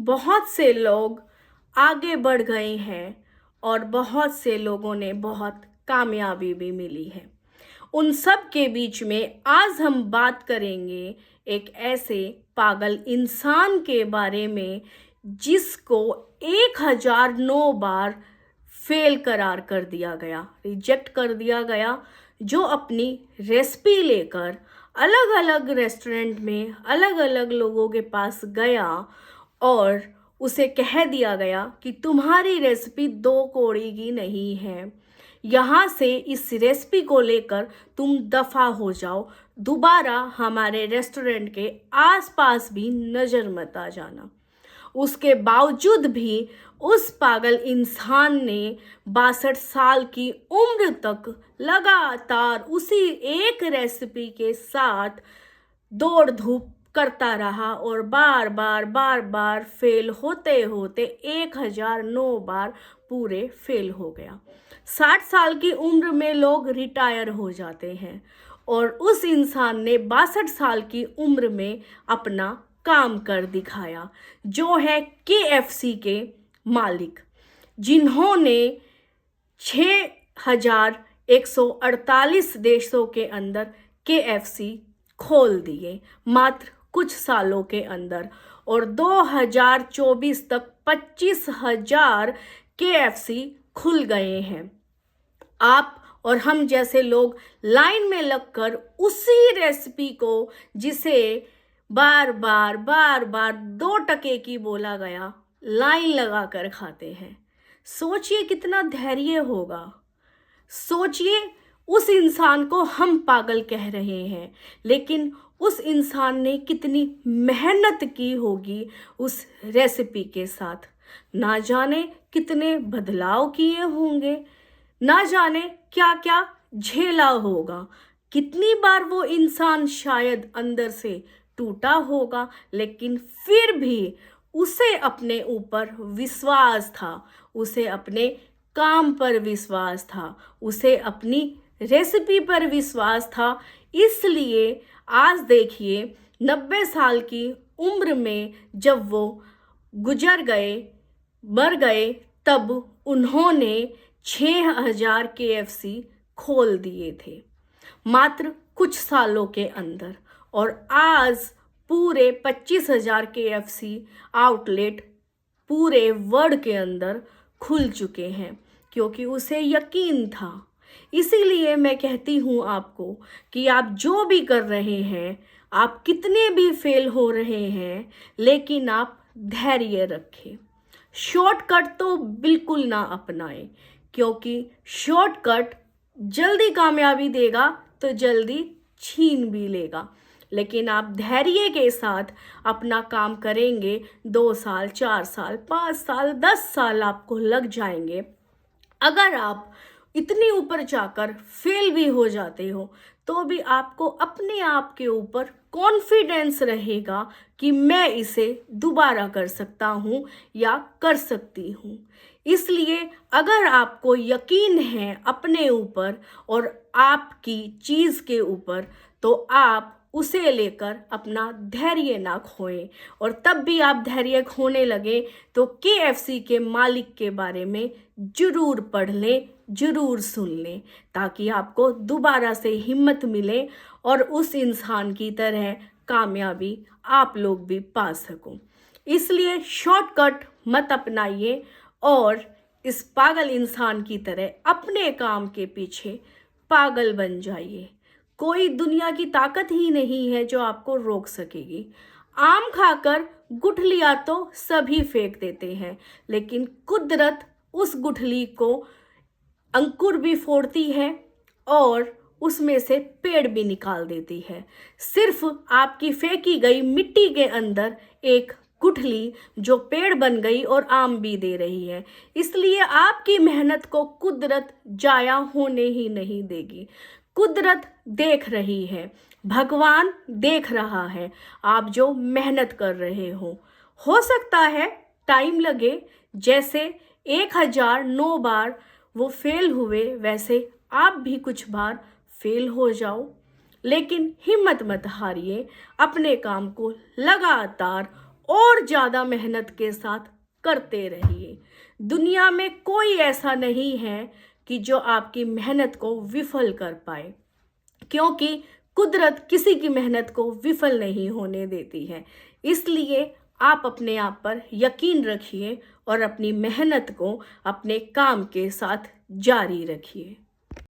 बहुत से लोग आगे बढ़ गए हैं और बहुत से लोगों ने बहुत कामयाबी भी मिली है। उन सब के बीच में आज हम बात करेंगे एक ऐसे पागल इंसान के बारे में जिसको 1009 बार फेल करार कर दिया गया, रिजेक्ट कर दिया गया, जो अपनी रेसिपी लेकर अलग अलग रेस्टोरेंट में अलग अलग लोगों के पास गया और उसे कह दिया गया कि तुम्हारी रेसिपी 2 कौड़ी की नहीं है, यहाँ से इस रेसिपी को लेकर तुम दफ़ा हो जाओ, दोबारा हमारे रेस्टोरेंट के आसपास भी नज़र मत आ जाना। उसके बावजूद भी उस पागल इंसान ने 62 साल की उम्र तक लगातार उसी एक रेसिपी के साथ दौड़ धूप करता रहा और बार बार फेल होते होते 1009 बार पूरे फेल हो गया। 60 साल की उम्र में लोग रिटायर हो जाते हैं और उस इंसान ने 62 साल की उम्र में अपना काम कर दिखाया, जो है KFC के मालिक, जिन्होंने 6148 देशों के अंदर KFC खोल दिए मात्र कुछ सालों के अंदर, और 2024 तक 25,000 KFC खुल गए हैं। आप और हम जैसे लोग लाइन में लगकर उसी रेसिपी को, जिसे बार बार 2 टके की बोला गया, लाइन लगा कर खाते हैं। सोचिए कितना धैर्य होगा। सोचिए, उस इंसान को हम पागल कह रहे हैं, लेकिन उस इंसान ने कितनी मेहनत की होगी उस रेसिपी के साथ। ना जाने कितने बदलाव किए होंगे, ना जाने क्या क्या झेला होगा, कितनी बार वो इंसान शायद अंदर से टूटा होगा, लेकिन फिर भी उसे अपने ऊपर विश्वास था, उसे अपने काम पर विश्वास था, उसे अपनी रेसिपी पर विश्वास था। इसलिए आज देखिए, 90 साल की उम्र में जब वो गुजर गए, मर गए, तब उन्होंने 6000 KFC खोल दिए थे मात्र कुछ सालों के अंदर, और आज पूरे 25,000 KFC आउटलेट पूरे वर्ल्ड के अंदर खुल चुके हैं, क्योंकि उसे यकीन था। इसीलिए मैं कहती हूँ आपको कि आप जो भी कर रहे हैं, आप कितने भी फेल हो रहे हैं, लेकिन आप धैर्य रखें। शॉर्टकट तो बिल्कुल ना अपनाएं, क्योंकि शॉर्टकट जल्दी कामयाबी देगा तो जल्दी छीन भी लेगा। लेकिन आप धैर्य के साथ अपना काम करेंगे, 2 साल, 4 साल, 5 साल, 10 साल आपको लग जाएंगे। अगर आप इतनी ऊपर जाकर फेल भी हो जाते हो, तो भी आपको अपने आप के ऊपर कॉन्फिडेंस रहेगा कि मैं इसे दोबारा कर सकता हूँ या कर सकती हूँ। इसलिए अगर आपको यकीन है अपने ऊपर और आपकी चीज़ के ऊपर, तो आप उसे लेकर अपना धैर्य ना खोएं। और तब भी आप धैर्य खोने लगे तो KFC के मालिक के बारे में ज़रूर पढ़ लें, ज़रूर सुन लें, ताकि आपको दोबारा से हिम्मत मिले और उस इंसान की तरह कामयाबी आप लोग भी पा सको। इसलिए शॉर्टकट मत अपनाइए और इस पागल इंसान की तरह अपने काम के पीछे पागल बन जाइए। कोई दुनिया की ताकत ही नहीं है जो आपको रोक सकेगी। आम खाकर गुठलियाँ तो सभी फेंक देते हैं, लेकिन कुदरत उस गुठली को अंकुर भी फोड़ती है और उसमें से पेड़ भी निकाल देती है। सिर्फ आपकी फेंकी गई मिट्टी के अंदर एक गुठली जो पेड़ बन गई और आम भी दे रही है। इसलिए आपकी मेहनत को कुदरत जाया होने ही नहीं देगी। कुदरत देख रही है, भगवान देख रहा है आप जो मेहनत कर रहे हो सकता है टाइम लगे, जैसे 1009 बार वो फेल हुए, वैसे आप भी कुछ बार फेल हो जाओ, लेकिन हिम्मत मत हारिए। अपने काम को लगातार और ज़्यादा मेहनत के साथ करते रहिए। दुनिया में कोई ऐसा नहीं है कि जो आपकी मेहनत को विफल कर पाए, क्योंकि कुदरत किसी की मेहनत को विफल नहीं होने देती है। इसलिए आप अपने आप पर यकीन रखिए और अपनी मेहनत को अपने काम के साथ जारी रखिए।